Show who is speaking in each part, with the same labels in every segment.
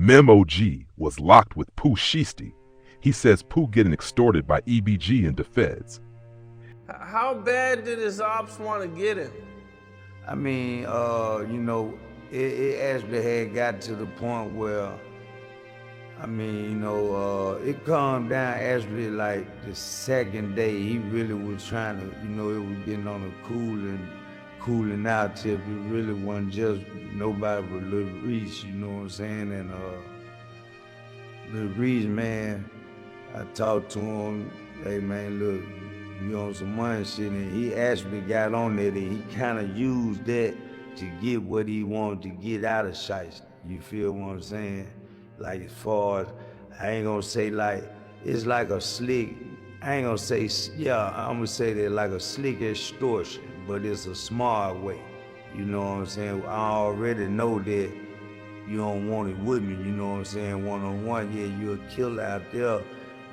Speaker 1: Mem OG was locked with Pooh Shiesty. He says Pooh getting extorted by EBG and the feds.
Speaker 2: How bad did his ops want to get him?
Speaker 3: I mean, it actually had got to the point where, it calmed down actually like the second day. He really was trying to, it was getting on a cooling out tip. It really wasn't just nobody but Lil Reese, you know what I'm saying? And Lil Reese, man, I talked to him, hey man, look, you on some money shit, and he actually got on there, and he kind of used that to get what he wanted to get out of Shiesty. You feel what I'm saying? Like as far as, I ain't gonna say like, it's like a slick, I ain't gonna say, yeah, I'm gonna say that like a slick extortion, but it's a smart way. You know what I'm saying? I already know that you don't want it with me, you know what I'm saying? One-on-one, yeah, you're a killer out there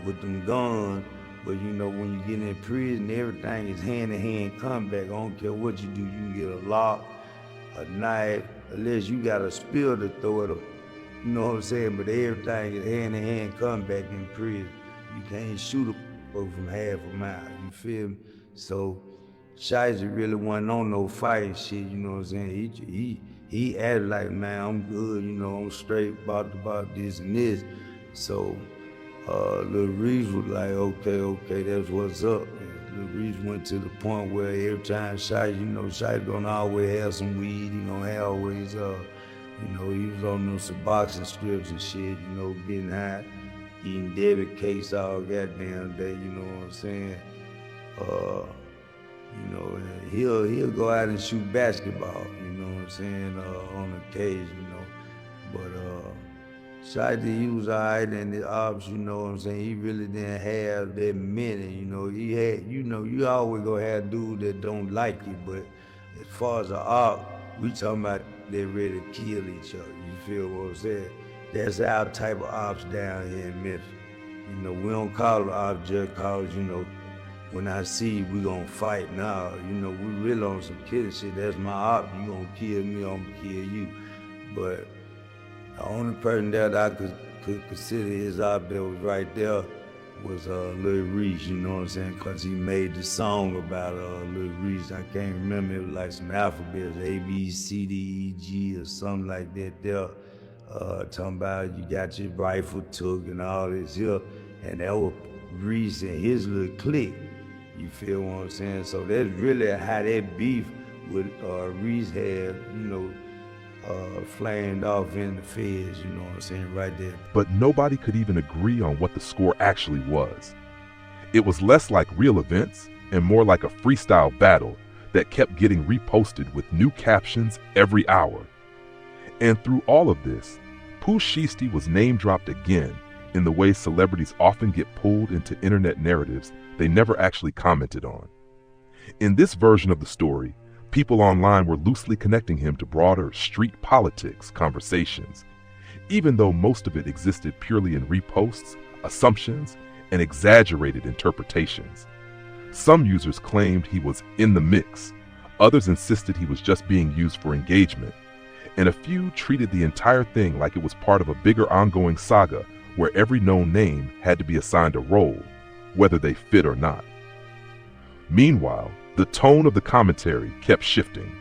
Speaker 3: with them guns, but you know, when you get in prison, everything is hand-to-hand combat. I don't care what you do, you can get a lock, a knife, unless you got a spear to throw at them. You know what I'm saying? But everything is hand-to-hand combat in prison. You can't shoot a from half a mile, you feel me? So, Shiesty really wasn't on no fighting shit, you know what I'm saying? He acted like, man, I'm good, you know, I'm straight about this and this. So, Lil Reese was like, okay, that's what's up. And Lil Reese went to the point where every time Shiesty gonna always have some weed, he gonna always, he was on those Suboxone strips and shit, you know, getting high, eating Debbie cakes all goddamn day, you know what I'm saying? And he'll go out and shoot basketball, you know what I'm saying, on occasion, you know. But Shiesty, he was all right, and the ops, you know what I'm saying, he really didn't have that many, you know. He had, you always gonna have dudes that don't like you, but as far as the op, we talking about they ready to kill each other, you feel what I'm saying? That's our type of ops down here in Memphis. You know, we don't call it ops just cause, when I see you, we gonna fight. Nah, we really on some killing shit. That's my op. You gonna kill me, I'm gonna kill you. But the only person that I could consider his op that was right there was Lil Reese, you know what I'm saying? Cause he made the song about Lil Reese. I can't remember, it was like some alphabets, A, B, C, D, E, G, or something like that there. Talking about you got your rifle took and all this here. And that was Reese and his little clique. You feel what I'm saying? So that's really how that beef with Reese had, flamed off in the feds, you know what I'm saying, right there.
Speaker 1: But nobody could even agree on what the score actually was. It was less like real events and more like a freestyle battle that kept getting reposted with new captions every hour. And through all of this, Pooh Shiesty was name-dropped again in the way celebrities often get pulled into internet narratives they never actually commented on. In this version of the story, people online were loosely connecting him to broader street politics conversations, even though most of it existed purely in reposts, assumptions, and exaggerated interpretations. Some users claimed he was in the mix, others insisted he was just being used for engagement, and a few treated the entire thing like it was part of a bigger ongoing saga where every known name had to be assigned a role, whether they fit or not. Meanwhile, the tone of the commentary kept shifting.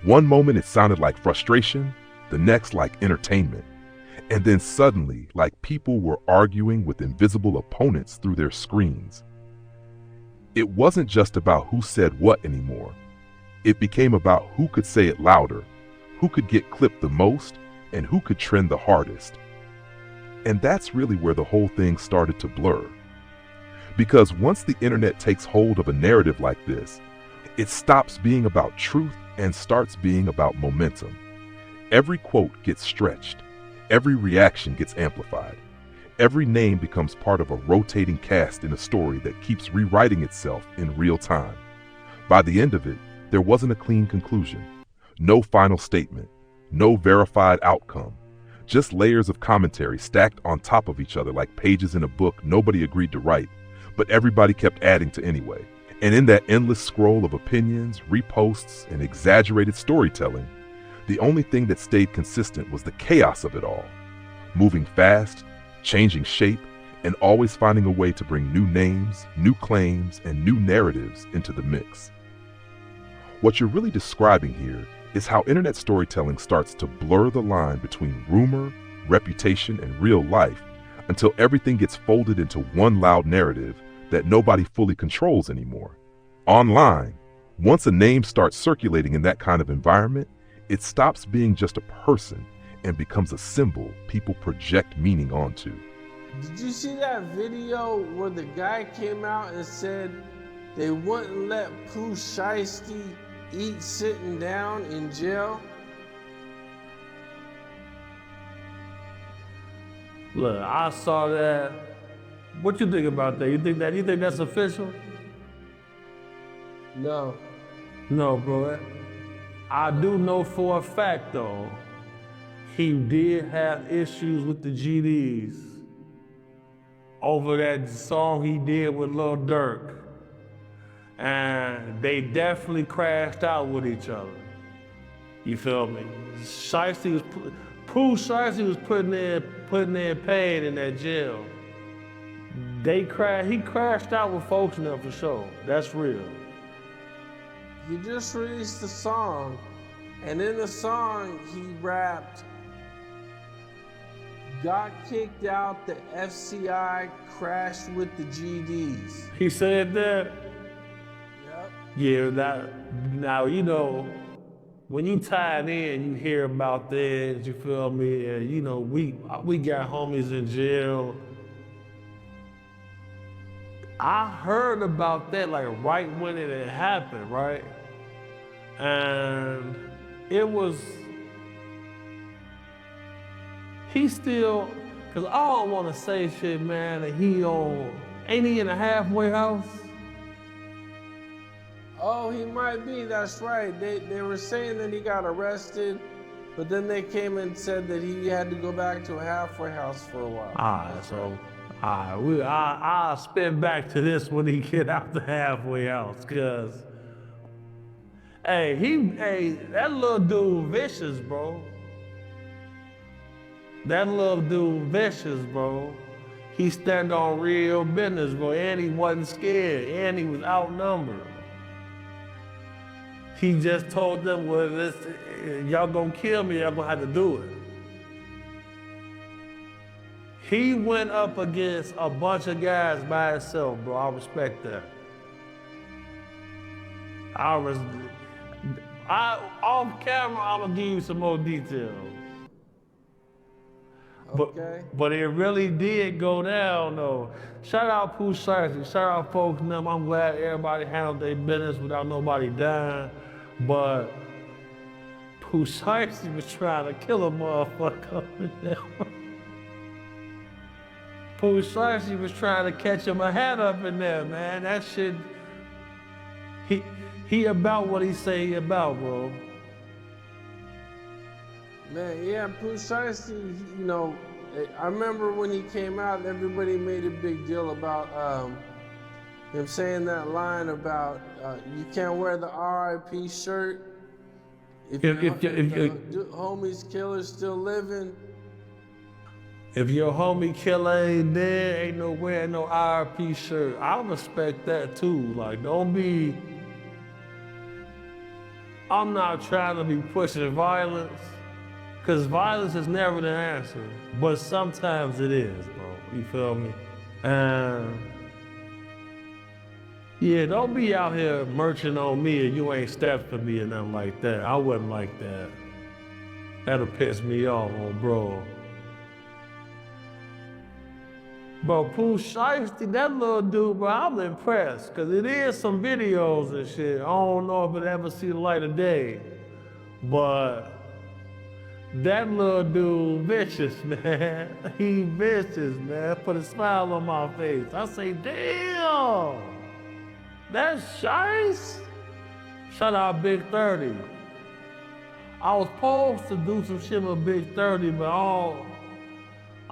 Speaker 1: One moment it sounded like frustration, the next like entertainment, and then suddenly like people were arguing with invisible opponents through their screens. It wasn't just about who said what anymore. It became about who could say it louder, who could get clipped the most, and who could trend the hardest. And that's really where the whole thing started to blur. Because once the internet takes hold of a narrative like this, it stops being about truth and starts being about momentum. Every quote gets stretched. Every reaction gets amplified. Every name becomes part of a rotating cast in a story that keeps rewriting itself in real time. By the end of it, there wasn't a clean conclusion. No final statement. No verified outcome. Just layers of commentary stacked on top of each other like pages in a book nobody agreed to write, but everybody kept adding to anyway. And in that endless scroll of opinions, reposts, and exaggerated storytelling, the only thing that stayed consistent was the chaos of it all. moving fast, changing shape, and always finding a way to bring new names, new claims, and new narratives into the mix. What you're really describing here is how internet storytelling starts to blur the line between rumor, reputation, and real life until everything gets folded into one loud narrative that nobody fully controls anymore. Online, once a name starts circulating in that kind of environment, it stops being just a person and becomes a symbol people project meaning onto.
Speaker 2: Did you see that video where the guy came out and said they wouldn't let Pooh Shiesty eat sitting down in jail?
Speaker 4: Look, I saw that. What you think about that? You think that's official?
Speaker 2: No.
Speaker 4: No, bro. I do know for a fact though, he did have issues with the GDs over that song he did with Lil Durk. And they definitely crashed out with each other. You feel me? Pooh Shiesty was putting in pain in that jail. He crashed out with folks now for sure. That's real.
Speaker 2: He just released a song, and in the song he rapped, got kicked out, the FCI crashed with the GDs.
Speaker 4: He said that?
Speaker 2: Yep.
Speaker 4: Yeah, now you know, when you tie it in, you hear about things, you feel me? And you know, we got homies in jail. I heard about that like right when it had happened, right? And it was, he still, cause I don't wanna say shit, man, that ain't he in a halfway house?
Speaker 2: Oh, he might be, that's right. They were saying that he got arrested, but then they came and said that he had to go back to a halfway house for a while.
Speaker 4: I'll spin back to this when he get out the halfway house, cause, that little dude vicious, bro. That little dude vicious, bro. He stand on real business, bro, and he wasn't scared, and he was outnumbered. He just told them, well, y'all gonna kill me, y'all gonna have to do it. He went up against a bunch of guys by himself, bro. I respect that. Off camera, I'm gonna give you some more details.
Speaker 2: Okay.
Speaker 4: But it really did go down, though. Shout out Pooh Shiesty, shout out folks and them. I'm glad everybody handled their business without nobody dying. But Pooh Shiesty was trying to kill a motherfucker. Pooh Shiesty was trying to catch him a hat up in there, man. That shit, he about what he say he about, bro.
Speaker 2: Man, yeah, Pooh Shiesty, you know, I remember when he came out, everybody made a big deal about him saying that line about you can't wear the RIP shirt if the homie's killer's still living.
Speaker 4: If your homie killer ain't dead, ain't no wearing no RIP shirt. I respect that too. Like, I'm not trying to be pushing violence, because violence is never the answer, but sometimes it is, bro. You feel me? And yeah, don't be out here merching on me and you ain't stepped for me or nothing like that. I wasn't like that. That'll piss me off, bro. But Pooh Shiesty, that little dude, bro, I'm impressed, because it is some videos and shit. I don't know if it ever see the light of day, but that little dude vicious, man. He vicious, man. Put a smile on my face. I say, damn, that's Shiesty. Shout out Big 30. I was supposed to do some shit with Big 30, but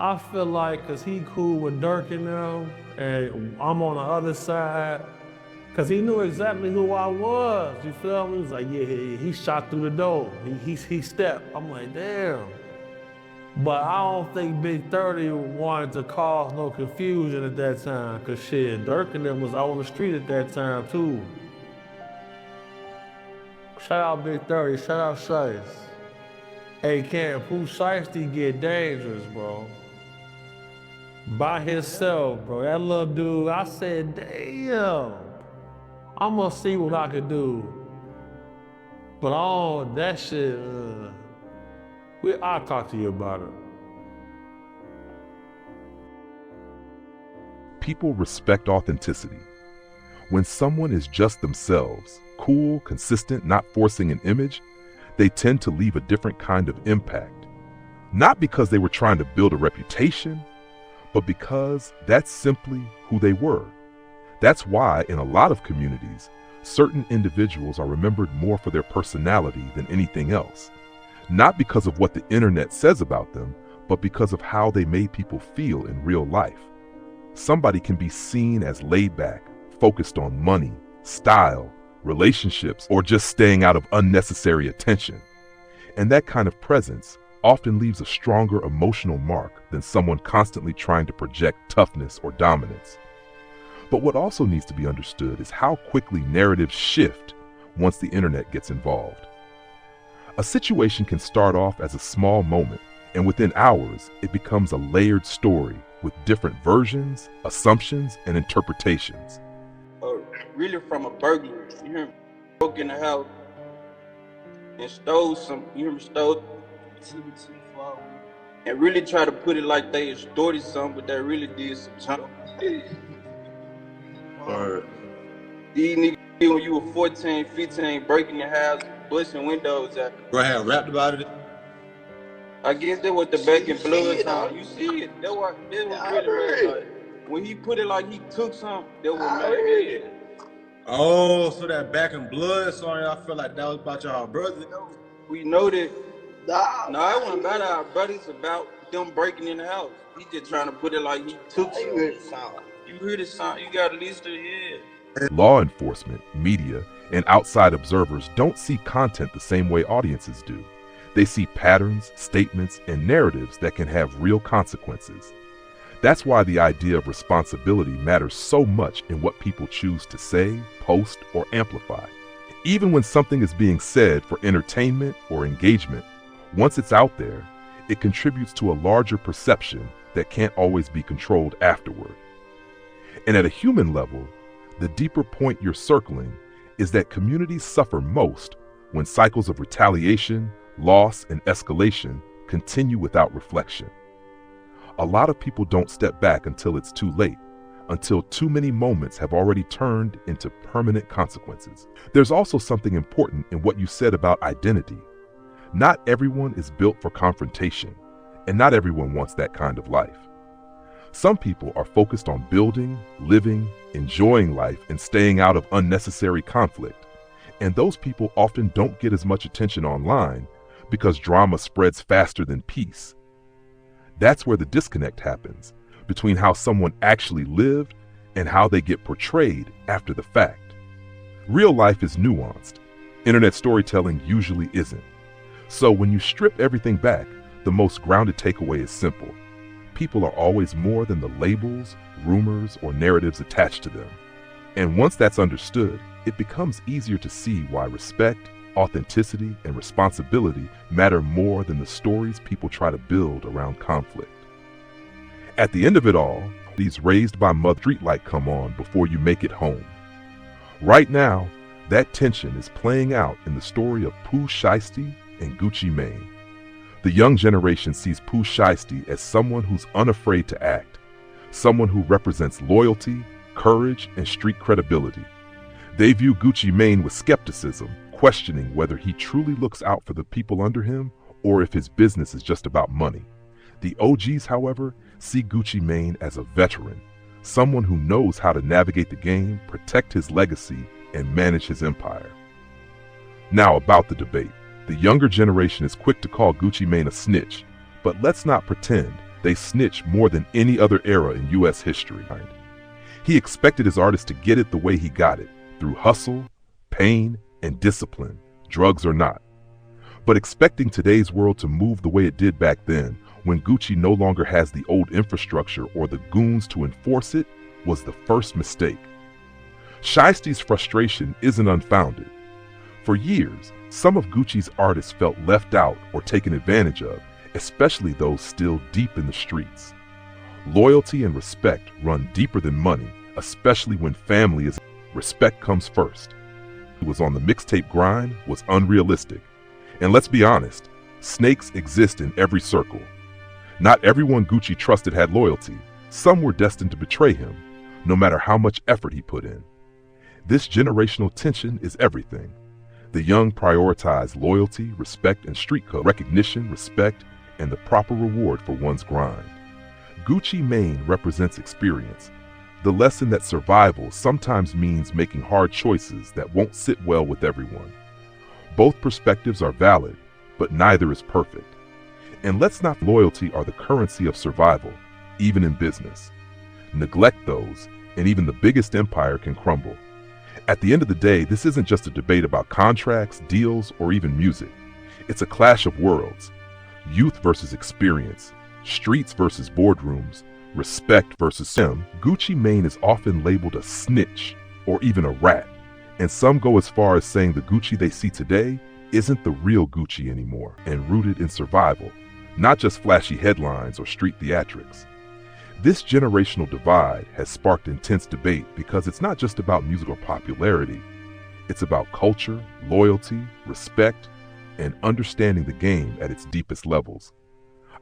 Speaker 4: I feel like, cause he cool with Durk and them, and I'm on the other side, cause he knew exactly who I was, you feel me? He was like, yeah, he shot through the door, he stepped. I'm like, damn. But I don't think Big 30 wanted to cause no confusion at that time, cause shit, Dirk and them was out on the street at that time too. Shout out Big 30, shout out Shiesty. Hey, can't Pooh Shiesty get dangerous, bro? By himself, bro. That little dude, I said, damn, I'm gonna see what I can do. But that shit, I'll talk to you about it.
Speaker 1: People respect authenticity. When someone is just themselves, cool, consistent, not forcing an image, they tend to leave a different kind of impact. Not because they were trying to build a reputation, but because that's simply who they were. That's why in a lot of communities, certain individuals are remembered more for their personality than anything else. Not because of what the internet says about them, but because of how they made people feel in real life. Somebody can be seen as laid back, focused on money, style, relationships, or just staying out of unnecessary attention. And that kind of presence often leaves a stronger emotional mark than someone constantly trying to project toughness or dominance. But what also needs to be understood is how quickly narratives shift once the internet gets involved. A situation can start off as a small moment, and within hours, it becomes a layered story with different versions, assumptions, and interpretations.
Speaker 5: Really from a burglary. You hear me? Broke in the house and stole some, you hear me, stole and really try to put it like they extorted something, but they really did some junk. Or these niggas, when you were 14, 15, breaking the house, busting windows out.
Speaker 6: Bro, I had rapped about it.
Speaker 5: I guess that was the back in blood time. You see it. That was really like, when he put it like he took something, that was mad.
Speaker 6: Oh, so that back in blood song, I feel like that was about y'all brothers.
Speaker 5: We know that. No, it wasn't about our brothers, about them breaking in the house. He just trying to put it like he took something. You hear the sound, you got at least to hear.
Speaker 1: Law enforcement, media, and outside observers don't see content the same way audiences do. They see patterns, statements, and narratives that can have real consequences. That's why the idea of responsibility matters so much in what people choose to say, post, or amplify. Even when something is being said for entertainment or engagement, once it's out there, it contributes to a larger perception that can't always be controlled afterward. And at a human level, the deeper point you're circling is that communities suffer most when cycles of retaliation, loss, and escalation continue without reflection. A lot of people don't step back until it's too late, until too many moments have already turned into permanent consequences. There's also something important in what you said about identity. Not everyone is built for confrontation, and not everyone wants that kind of life. Some people are focused on building, living, enjoying life, and staying out of unnecessary conflict. And those people often don't get as much attention online because drama spreads faster than peace. That's where the disconnect happens between how someone actually lived and how they get portrayed after the fact. Real life is nuanced. Internet storytelling usually isn't. So when you strip everything back, the most grounded takeaway is simple. People are always more than the labels, rumors, or narratives attached to them. And once that's understood, it becomes easier to see why respect, authenticity, and responsibility matter more than the stories people try to build around conflict. At the end of it all, these raised by mother streetlight come on before you make it home. Right now, that tension is playing out in the story of Pooh Shiesty and Gucci Mane. The young generation sees Pooh Shiesty as someone who's unafraid to act, someone who represents loyalty, courage, and street credibility. They view Gucci Mane with skepticism, questioning whether he truly looks out for the people under him or if his business is just about money. The OGs, however, see Gucci Mane as a veteran, someone who knows how to navigate the game, protect his legacy, and manage his empire. Now about the debate. The younger generation is quick to call Gucci Mane a snitch, but let's not pretend they snitch more than any other era in U.S. history. He expected his artists to get it the way he got it, through hustle, pain, and discipline, drugs or not. But expecting today's world to move the way it did back then when Gucci no longer has the old infrastructure or the goons to enforce it, was the first mistake. Shiesty's frustration isn't unfounded. For years, some of Gucci's artists felt left out or taken advantage of, especially those still deep in the streets. Loyalty and respect run deeper than money, especially when family is. Respect comes first. Who was on the mixtape grind was unrealistic. And let's be honest, snakes exist in every circle. Not everyone Gucci trusted had loyalty. Some were destined to betray him, no matter how much effort he put in. This generational tension is everything. The young prioritize loyalty, respect, and street code, recognition, respect, and the proper reward for one's grind. Gucci Mane represents experience, the lesson that survival sometimes means making hard choices that won't sit well with everyone. Both perspectives are valid, but neither is perfect. And let's not forget, loyalty are the currency of survival, even in business. Neglect those, and even the biggest empire can crumble. At the end of the day, this isn't just a debate about contracts, deals, or even music. It's a clash of worlds. Youth versus experience, streets versus boardrooms, respect versus sim. Gucci Mane is often labeled a snitch or even a rat, and some go as far as saying the Gucci they see today isn't the real Gucci anymore and rooted in survival, not just flashy headlines or street theatrics. This generational divide has sparked intense debate because it's not just about musical popularity. It's about culture, loyalty, respect, and understanding the game at its deepest levels.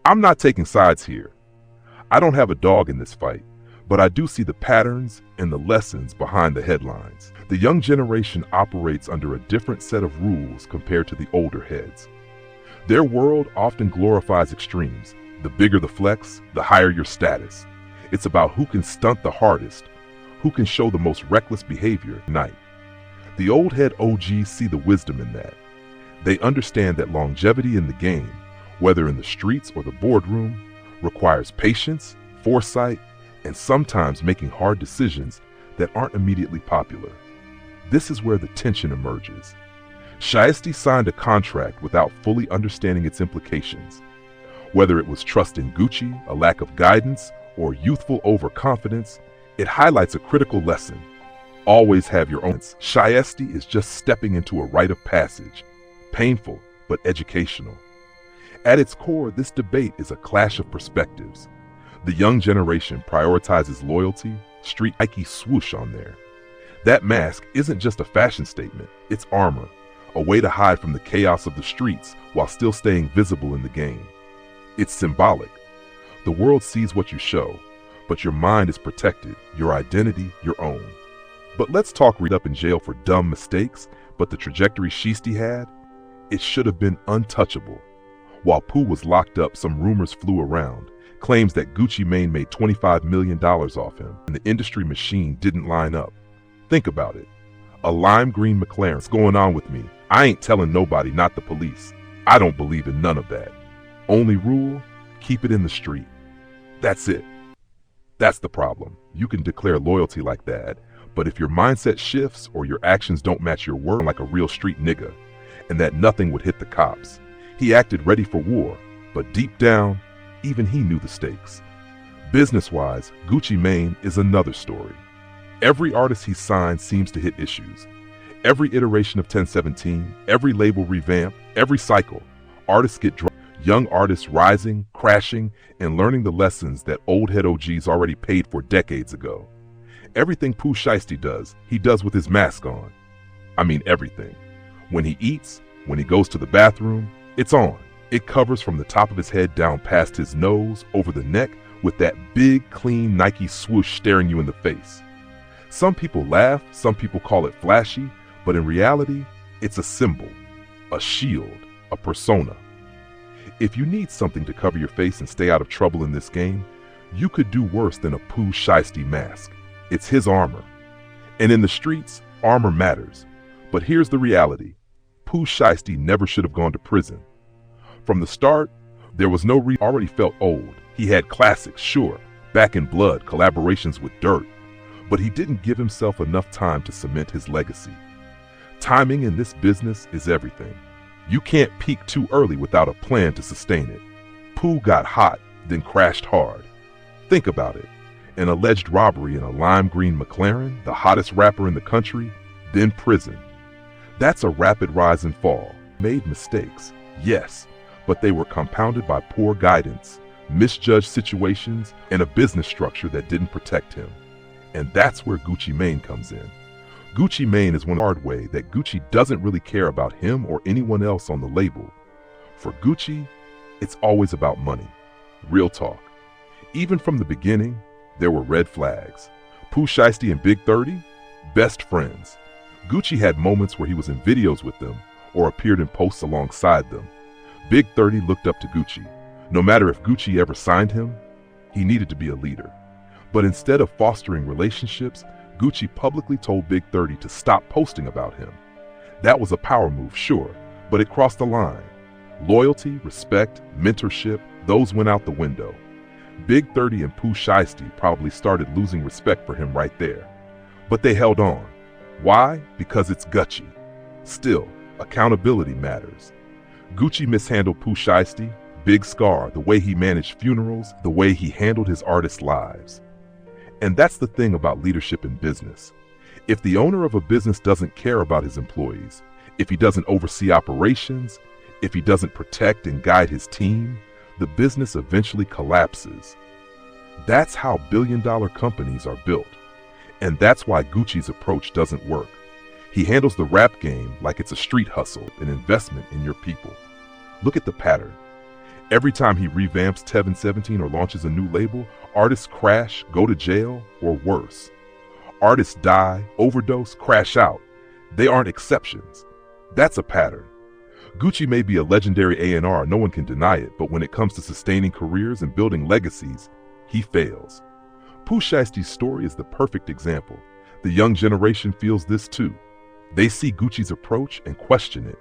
Speaker 1: I'm not taking sides here. I don't have a dog in this fight, but I do see the patterns and the lessons behind the headlines. The young generation operates under a different set of rules compared to the older heads. Their world often glorifies extremes. The bigger the flex, the higher your status. It's about who can stunt the hardest, who can show the most reckless behavior at night. The old head OGs see the wisdom in that. They understand that longevity in the game, whether in the streets or the boardroom, requires patience, foresight, and sometimes making hard decisions that aren't immediately popular. This is where the tension emerges. Shiesty signed a contract without fully understanding its implications. Whether it was trust in Gucci, a lack of guidance, or youthful overconfidence, it highlights a critical lesson. Always have your own. Shiesty is just stepping into a rite of passage, painful but educational. At its core, this debate is a clash of perspectives. The young generation prioritizes loyalty, street Nike swoosh on there. That mask isn't just a fashion statement, it's armor, a way to hide from the chaos of the streets while still staying visible in the game. It's symbolic. The world sees what you show, but your mind is protected, your identity your own. But let's talk read up in jail for dumb mistakes, but the trajectory Shiesty had, it should have been untouchable. While Pooh was locked up, some rumors flew around, claims that Gucci Mane made $25 million off him, and the industry machine didn't line up. Think about it. A lime green McLaren. What's going on with me? I ain't telling nobody, not the police. I don't believe in none of that. Only rule, keep it in the street. That's it. That's the problem. You can declare loyalty like that, but if your mindset shifts or your actions don't match your word, like a real street nigga, and that nothing would hit the cops. He acted ready for war, but deep down, even he knew the stakes. Business-wise, Gucci Mane is another story. Every artist he signed seems to hit issues. Every iteration of 1017, every label revamp, every cycle, artists get dropped. Young artists rising, crashing, and learning the lessons that old head OGs already paid for decades ago. Everything Pooh Shiesty does, he does with his mask on. I mean everything. When he eats, when he goes to the bathroom, it's on. It covers from the top of his head down past his nose, over the neck, with that big, clean Nike swoosh staring you in the face. Some people laugh, some people call it flashy, but in reality, it's a symbol, a shield, a persona. If you need something to cover your face and stay out of trouble in this game, you could do worse than a Pooh Shiesty mask. It's his armor. And in the streets, armor matters. But here's the reality. Pooh Shiesty never should have gone to prison. From the start, there was no reason. Already felt old. He had classics, sure, Back in Blood, collaborations with Dirt, but he didn't give himself enough time to cement his legacy. Timing in this business is everything. You can't peak too early without a plan to sustain it. Pooh got hot, then crashed hard. Think about it. An alleged robbery in a lime green McLaren, the hottest rapper in the country, then prison. That's a rapid rise and fall. Made mistakes, yes, but they were compounded by poor guidance, misjudged situations, and a business structure that didn't protect him. And that's where Gucci Mane comes in. Gucci Mane is one hard way that Gucci doesn't really care about him or anyone else on the label. For Gucci, it's always about money. Real talk. Even from the beginning, there were red flags. Pooh Shiesty and Big 30, best friends. Gucci had moments where he was in videos with them or appeared in posts alongside them. Big 30 looked up to Gucci. No matter if Gucci ever signed him, he needed to be a leader. But instead of fostering relationships, Gucci publicly told Big 30 to stop posting about him. That was a power move, sure, but it crossed the line. Loyalty, respect, mentorship, those went out the window. Big 30 and Pooh Shiesty probably started losing respect for him right there. But they held on. Why? Because it's Gucci. Still, accountability matters. Gucci mishandled Pooh Shiesty, Big Scar, the way he managed funerals, the way he handled his artists' lives. And that's the thing about leadership in business. If the owner of a business doesn't care about his employees, if he doesn't oversee operations, if he doesn't protect and guide his team, the business eventually collapses. That's how billion-dollar companies are built. And that's why Gucci's approach doesn't work. He handles the rap game like it's a street hustle, an investment in your people. Look at the pattern. Every time he revamps Tevin 17 or launches a new label, artists crash, go to jail, or worse. Artists die, overdose, crash out. They aren't exceptions. That's a pattern. Gucci may be a legendary A&R, no one can deny it, but when it comes to sustaining careers and building legacies, he fails. Pooh Shiesty's story is the perfect example. The young generation feels this too. They see Gucci's approach and question it.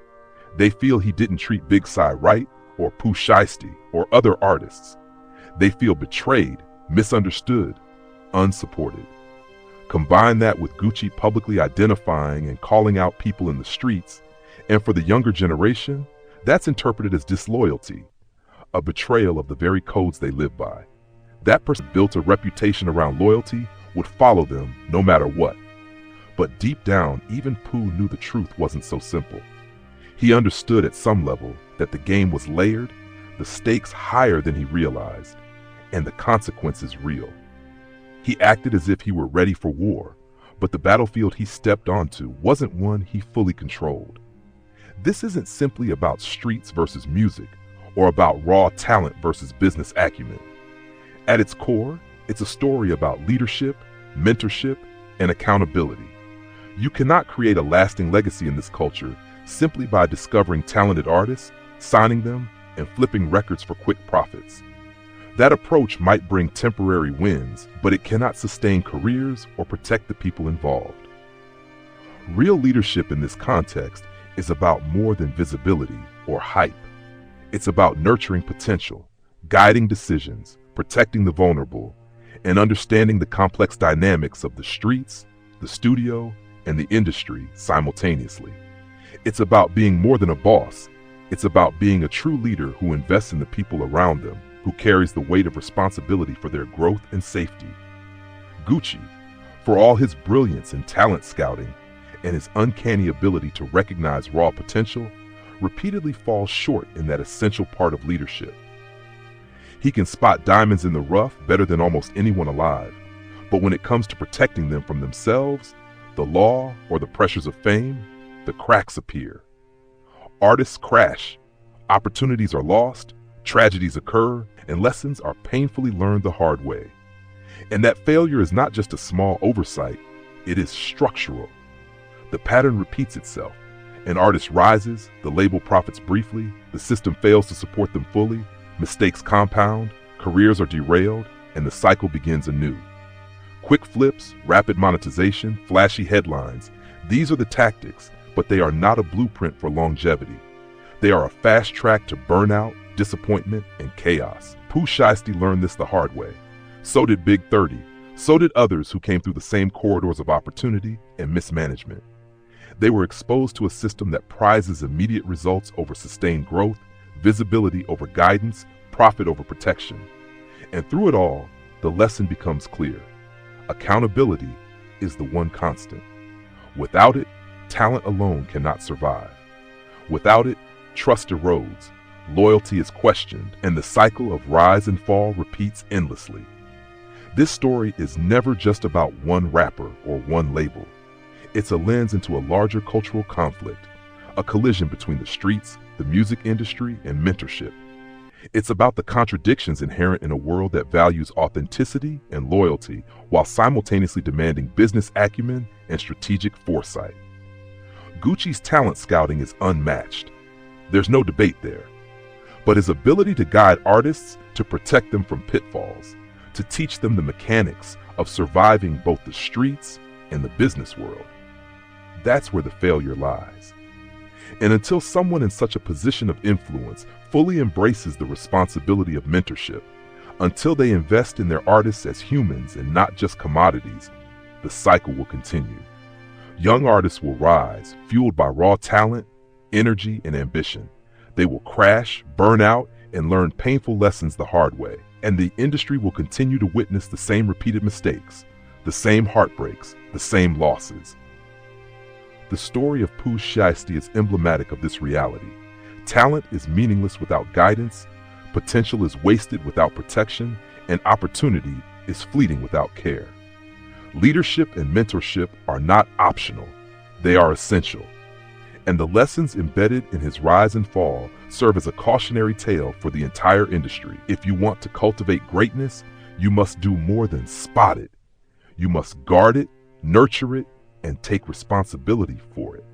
Speaker 1: They feel he didn't treat Big Si right, or Pooh Shiesty, or other artists. They feel betrayed, misunderstood, unsupported. Combine that with Gucci publicly identifying and calling out people in the streets, and for the younger generation, that's interpreted as disloyalty, a betrayal of the very codes they live by. That person built a reputation around loyalty would follow them no matter what. But deep down, even Pooh knew the truth wasn't so simple. He understood at some level that the game was layered, the stakes higher than he realized, and the consequences real. He acted as if he were ready for war, but the battlefield he stepped onto wasn't one he fully controlled. This isn't simply about streets versus music, or about raw talent versus business acumen. At its core, it's a story about leadership, mentorship, and accountability. You cannot create a lasting legacy in this culture simply by discovering talented artists, signing them, and flipping records for quick profits. That approach might bring temporary wins, but it cannot sustain careers or protect the people involved. Real leadership in this context is about more than visibility or hype. It's about nurturing potential, guiding decisions, protecting the vulnerable, and understanding the complex dynamics of the streets, the studio, and the industry simultaneously. It's about being more than a boss. It's about being a true leader who invests in the people around them, who carries the weight of responsibility for their growth and safety. Gucci, for all his brilliance in talent scouting and his uncanny ability to recognize raw potential, repeatedly falls short in that essential part of leadership. He can spot diamonds in the rough better than almost anyone alive, but when it comes to protecting them from themselves, the law, or the pressures of fame, the cracks appear. Artists crash, opportunities are lost, tragedies occur, and lessons are painfully learned the hard way. And that failure is not just a small oversight, it is structural. The pattern repeats itself. An artist rises, the label profits briefly, the system fails to support them fully, mistakes compound, careers are derailed, and the cycle begins anew. Quick flips, rapid monetization, flashy headlines, these are the tactics, but they are not a blueprint for longevity. They are a fast track to burnout, disappointment, and chaos. Pooh Shiesty learned this the hard way. So did Big 30. So did others who came through the same corridors of opportunity and mismanagement. They were exposed to a system that prizes immediate results over sustained growth, visibility over guidance, profit over protection. And through it all, the lesson becomes clear. Accountability is the one constant. Without it, talent alone cannot survive. Without it, trust erodes, loyalty is questioned, and the cycle of rise and fall repeats endlessly. This story is never just about one rapper or one label. It's a lens into a larger cultural conflict, a collision between the streets, the music industry, and mentorship. It's about the contradictions inherent in a world that values authenticity and loyalty while simultaneously demanding business acumen and strategic foresight. Gucci's talent scouting is unmatched. There's no debate there. But his ability to guide artists, to protect them from pitfalls, to teach them the mechanics of surviving both the streets and the business world, that's where the failure lies. And until someone in such a position of influence fully embraces the responsibility of mentorship, until they invest in their artists as humans and not just commodities, the cycle will continue. Young artists will rise, fueled by raw talent, energy, and ambition. They will crash, burn out, and learn painful lessons the hard way. And the industry will continue to witness the same repeated mistakes, the same heartbreaks, the same losses. The story of Pooh Shiesty is emblematic of this reality. Talent is meaningless without guidance, potential is wasted without protection, and opportunity is fleeting without care. Leadership and mentorship are not optional, they are essential. And the lessons embedded in his rise and fall serve as a cautionary tale for the entire industry. If you want to cultivate greatness, you must do more than spot it. You must guard it, nurture it, and take responsibility for it.